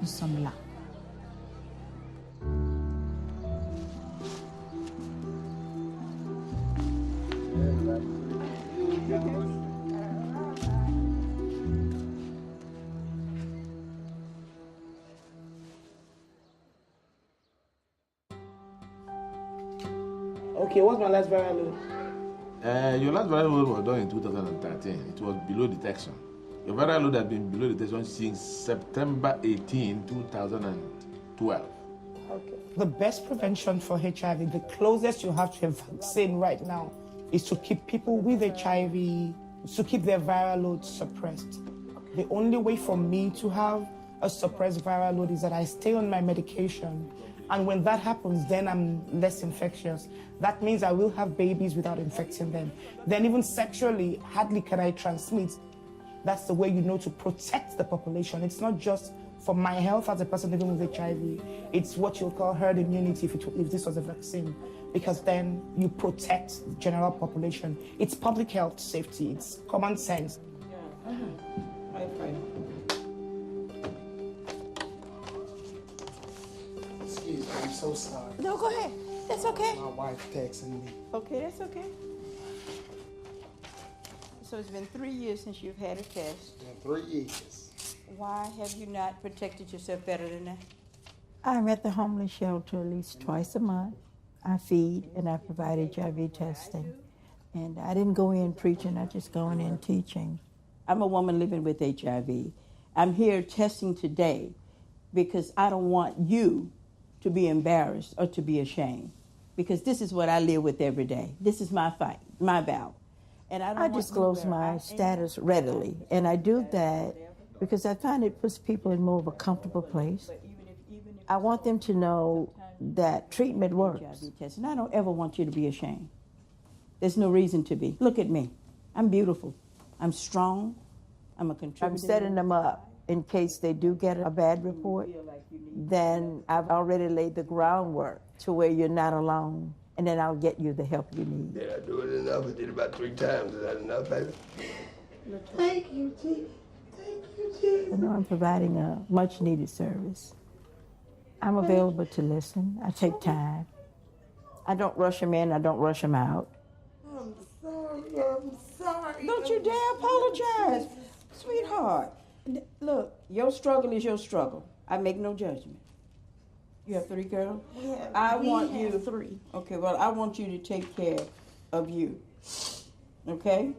Nous sommes là. Okay, what's my last viral load? Your last viral load was done in 2013. It was below detection. Your viral load has been below detection since September 18, 2012. Okay. The best prevention for HIV, the closest you have to a vaccine right now, is to keep people with HIV, to keep their viral load suppressed. The only way for me to have a suppressed viral load is that I stay on my medication. And when that happens, then I'm less infectious. That means I will have babies without infecting them. Then even sexually, hardly can I transmit. That's the way you know to protect the population. It's not just for my health as a person living with HIV. It's what you'll call herd immunity if this was a vaccine. Because then you protect the general population. It's public health safety. It's common sense. Yeah. Excuse me, I'm so sorry. No, go ahead. That's okay. My wife texting me. Okay, that's okay. So it's been 3 years since you've had a test. Yeah, 3 years. Why have you not protected yourself better than that? I'm at the homeless shelter at least twice a month. I feed and I provide HIV testing. And I didn't go in preaching, I just go in teaching. I'm a woman living with HIV. I'm here testing today because I don't want you to be embarrassed or to be ashamed. Because this is what I live with every day. This is my fight, my battle. And I disclose my status readily. And I do that because I find it puts people in more of a comfortable place. I want them to know that treatment works. And I don't ever want you to be ashamed. There's no reason to be. Look at me. I'm beautiful. I'm strong. I'm a contributor. I'm setting them up in case they do get a bad report. Then I've already laid the groundwork to where you're not alone. And then I'll get you the help you need. Did I do it enough? I did it about 3 times. Is that enough, baby? Thank you, G. Thank you, G. I know I'm providing a much-needed service. I'm available to listen. I take time. I don't rush them in. I don't rush them out. I'm sorry. Don't you dare apologize, sweetheart. Look, your struggle is your struggle. I make no judgment. You have 3 girls? I want you 3. Okay, well, I want you to take care of you. Okay?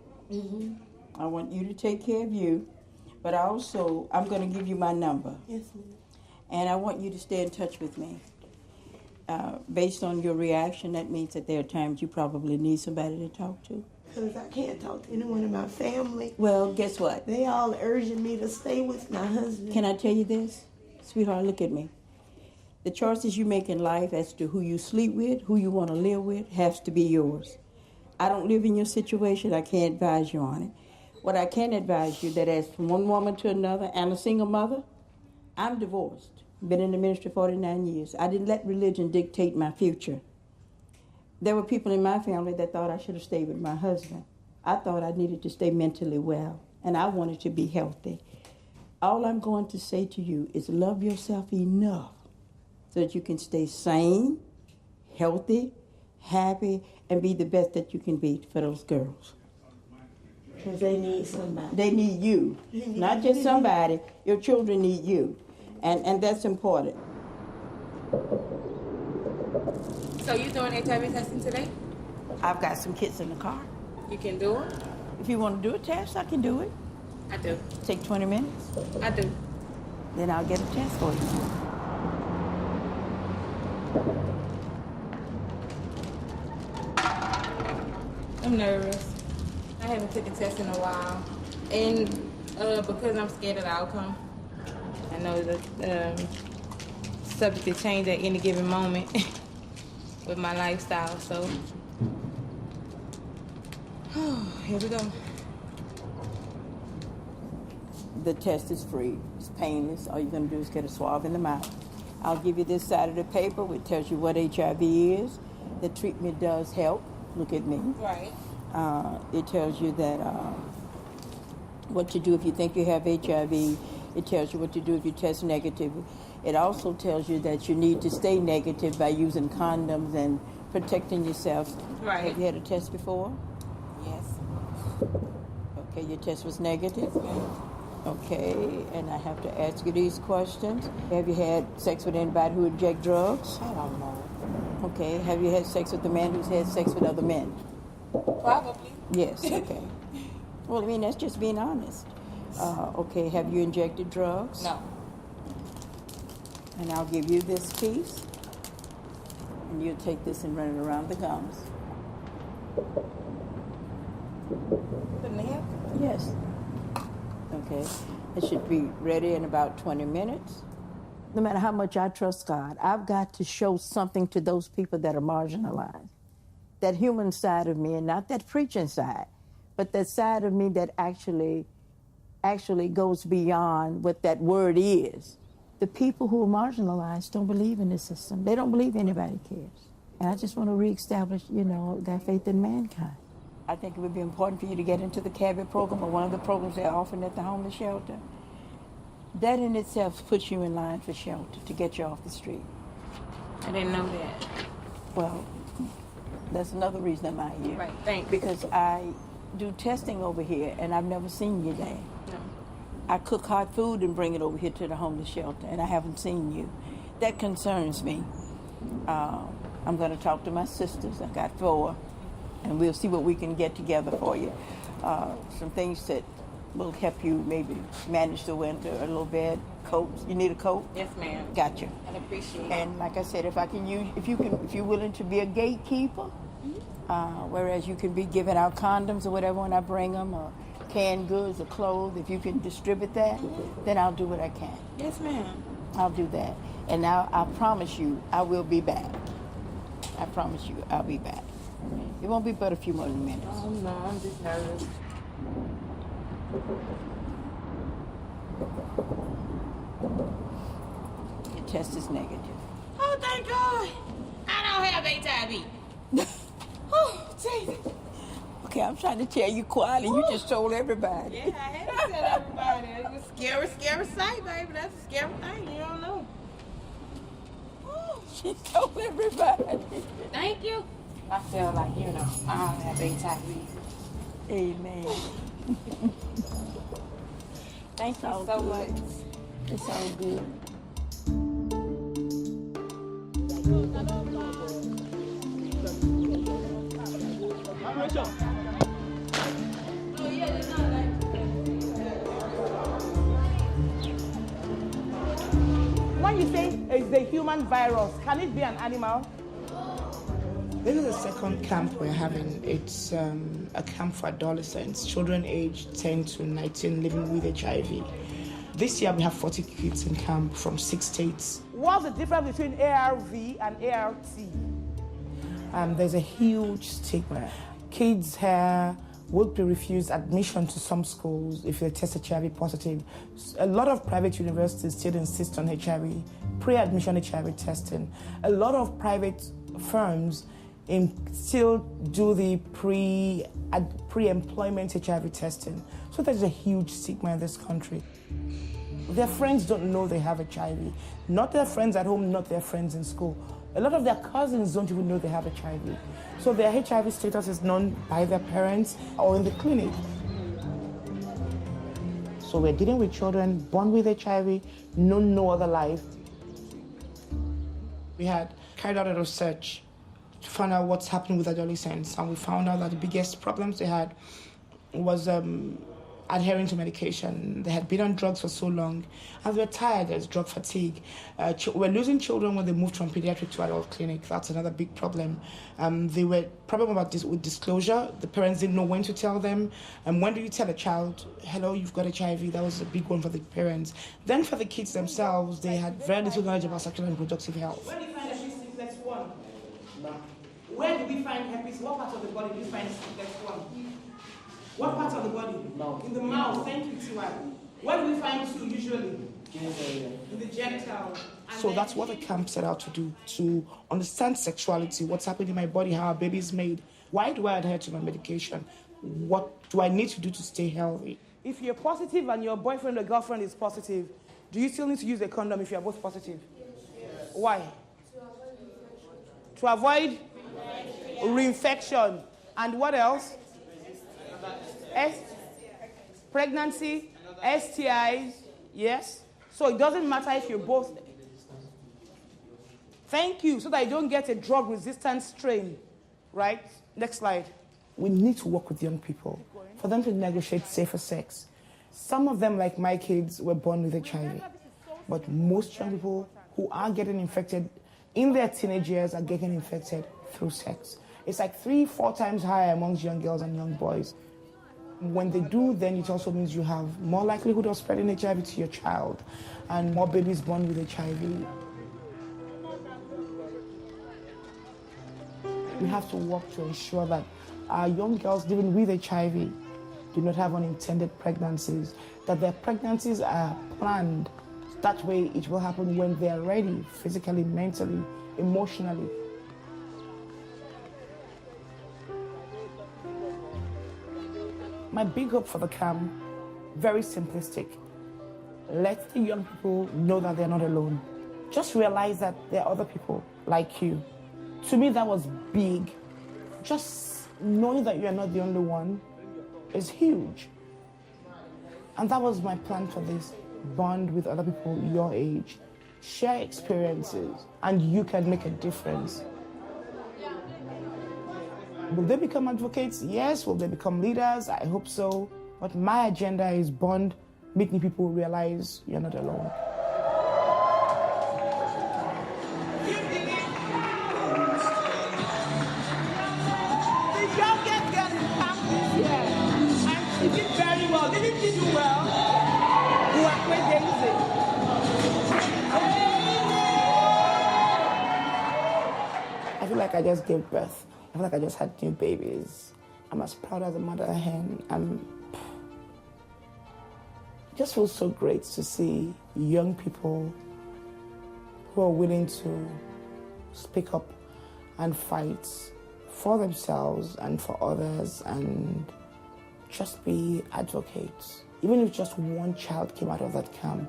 I want you to take care of you, but also I'm going to give you my number. Yes, ma'am. And I want you to stay in touch with me. Based on your reaction, that means that there are times you probably need somebody to talk to. Because I can't talk to anyone in my family. Well, guess what? They all urging me to stay with my husband. Can I tell you this? Sweetheart, look at me. The choices you make in life as to who you sleep with, who you want to live with, has to be yours. I don't live in your situation. I can't advise you on it. What I can advise you that as from one woman to another and a single mother, I'm divorced. Been in the ministry 49 years. I didn't let religion dictate my future. There were people in my family that thought I should have stayed with my husband. I thought I needed to stay mentally well, and I wanted to be healthy. All I'm going to say to you is love yourself enough so that you can stay sane, healthy, happy, and be the best that you can be for those girls. Because they need somebody. They need you. Not just somebody. Your children need you. And that's important. So you doing HIV testing today? I've got some kits in the car. You can do it? If you want to do a test, I can do it. I do. Take 20 minutes. I do. Then I'll get a test for you. I'm nervous. I haven't taken tests in a while. And because I'm scared of the outcome, I know that subject to change at any given moment with my lifestyle, so here we go. The test is free. It's painless. All you're going to do is get a swab in the mouth. I'll give you this side of the paper, which tells you what HIV is. The treatment does help. Look at me. Right. It tells you that what to do if you think you have HIV. It tells you what to do if you test negative. It also tells you that you need to stay negative by using condoms and protecting yourself. Right. Have you had a test before? Yes. Okay, your test was negative? Okay, and I have to ask you these questions. Have you had sex with anybody who inject drugs? I don't know. Okay, have you had sex with a man who's had sex with other men? Probably. Yes, okay. Well, I mean, that's just being honest. Okay, have you injected drugs? No. And I'll give you this piece, and you'll take this and run it around the gums. The nail? Yes. Okay, it should be ready in about 20 minutes. No matter how much I trust God, I've got to show something to those people that are marginalized. That human side of me, and not that preaching side, but that side of me that actually goes beyond what that word is. The people who are marginalized don't believe in the system. They don't believe anybody cares. And I just want to reestablish, that faith in mankind. I think it would be important for you to get into the CABIT program or one of the programs they're offering at the homeless shelter. That in itself puts you in line for shelter to get you off the street. I didn't know that. Well, that's another reason I'm out here. Right, thanks. Because I do testing over here, and I've never seen you there. No. I cook hot food and bring it over here to the homeless shelter, and I haven't seen you. That concerns me. I'm going to talk to my sisters. I got 4, and we'll see what we can get together for you. Some things that will help you maybe manage the winter a little bit. Coats. You need a coat? Yes, ma'am. Gotcha. I appreciate it. And like I said, if you're willing to be a gatekeeper, whereas you can be giving out condoms or whatever when I bring them, or canned goods or clothes, if you can distribute that, then I'll do what I can. Yes, ma'am. I'll do that. And now I promise you, I will be back. I promise you, I'll be back. It won't be but a few more minutes. Oh, no, I'm just nervous. Your test is negative. Oh, thank God. I don't have HIV. Oh, Jesus. Okay, I'm trying to tell you quietly. You just told everybody. Yeah, I had to tell everybody. It was a scary sight, baby. That's a scary thing. You don't know. She told everybody. Thank you. I feel like, I don't have HIV. Amen. Thank you so much. It's all good. When you say it's the human virus, can it be an animal? This is the second camp we're having. It's a camp for adolescents, children aged 10 to 19 living with HIV. This year we have 40 kids in camp from 6 states. What's the difference between ARV and ART? There's a huge stigma. Kids here would be refused admission to some schools if they test HIV positive. A lot of private universities still insist on HIV, pre-admission HIV testing. A lot of private firms still do the pre-employment HIV testing. So there's a huge stigma in this country. Their friends don't know they have HIV. Not their friends at home, not their friends in school. A lot of their cousins don't even know they have HIV. So their HIV status is known by their parents or in the clinic. So we're dealing with children born with HIV, know no other life. We had carried out a research to find out what's happening with adolescents, and we found out that the biggest problems they had was adhering to medication. They had been on drugs for so long, and they were tired. There's drug fatigue. We're losing children when they moved from pediatric to adult clinic. That's another big problem. They were problem about this with disclosure. The parents didn't know when to tell them. And when do you tell a child, hello, you've got HIV? That was a big one for the parents. Then for the kids themselves, they had very little knowledge about sexual and reproductive health. Where do you find herpes simplex 1? Where do we find herpes? What part of the body do we find simplex 1? What part of the body? Mouth. In the mouth. Thank you, Tiwa. Where do we find 2 usually? In the genital. So that's what the camp set out to do, to understand sexuality, what's happening in my body, how a baby is made. Why do I adhere to my medication? What do I need to do to stay healthy? If you're positive and your boyfriend or girlfriend is positive, do you still need to use a condom if you're both positive? Yes. Why? To avoid reinfection. And what else? Pregnancy, STIs, yes? So it doesn't matter if you're both. Thank you, so that you don't get a drug-resistant strain, right? Next slide. We need to work with young people for them to negotiate safer sex. Some of them, like my kids, were born with HIV, but most young people who are getting infected in their teenage years are getting infected through sex. It's like 3-4 times higher amongst young girls and young boys. When they do, then it also means you have more likelihood of spreading HIV to your child and more babies born with HIV. We have to work to ensure that our young girls living with HIV do not have unintended pregnancies, that their pregnancies are planned. That way it will happen when they are ready, physically, mentally, emotionally. My big hope for the camp, very simplistic. Let the young people know that they're not alone. Just realize that there are other people like you. To me, that was big. Just knowing that you are not the only one is huge. And that was my plan for this. Bond with other people your age. Share experiences, and you can make a difference. Will they become advocates? Yes. Will they become leaders? I hope so. But my agenda is bond, making people realize you're not alone. The youngest girl in camp this year, and she did very well. Didn't she do well? Who are crazy. I feel like I just gave birth. I feel like I just had new babies. I'm as proud as a mother hen. It just feels so great to see young people who are willing to speak up and fight for themselves and for others and just be advocates. Even if just one child came out of that camp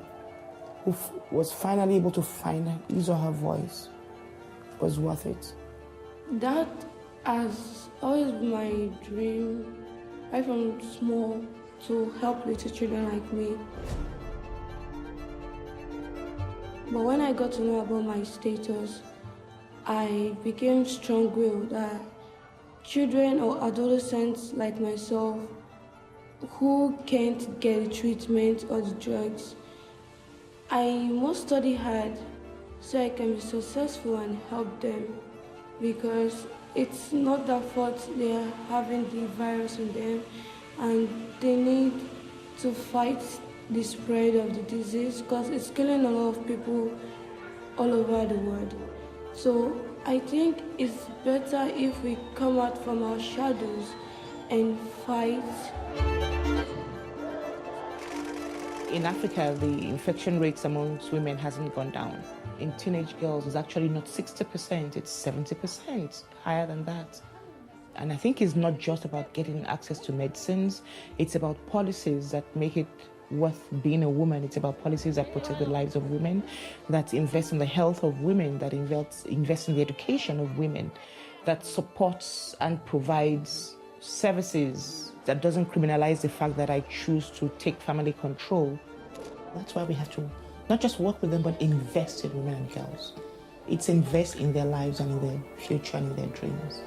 who was finally able to find his or her voice, it was worth it. That has always been my dream, right from small, to help little children like me. But when I got to know about my status, I became strong-willed that children or adolescents like myself who can't get the treatment or the drugs. I must study hard so I can be successful and help them, because it's not their fault they are having the virus in them, and they need to fight the spread of the disease because it's killing a lot of people all over the world. So I think it's better if we come out from our shadows and fight. In Africa, the infection rates amongst women hasn't gone down. In teenage girls, it's actually not 60%, it's 70%, higher than that. And I think it's not just about getting access to medicines, it's about policies that make it worth being a woman. It's about policies that protect the lives of women, that invest in the health of women, that invest in the education of women, that supports and provides services, that doesn't criminalize the fact that I choose to take family control. That's why we have to not just work with them, but invest in women and girls. It's invest in their lives and in their future and in their dreams.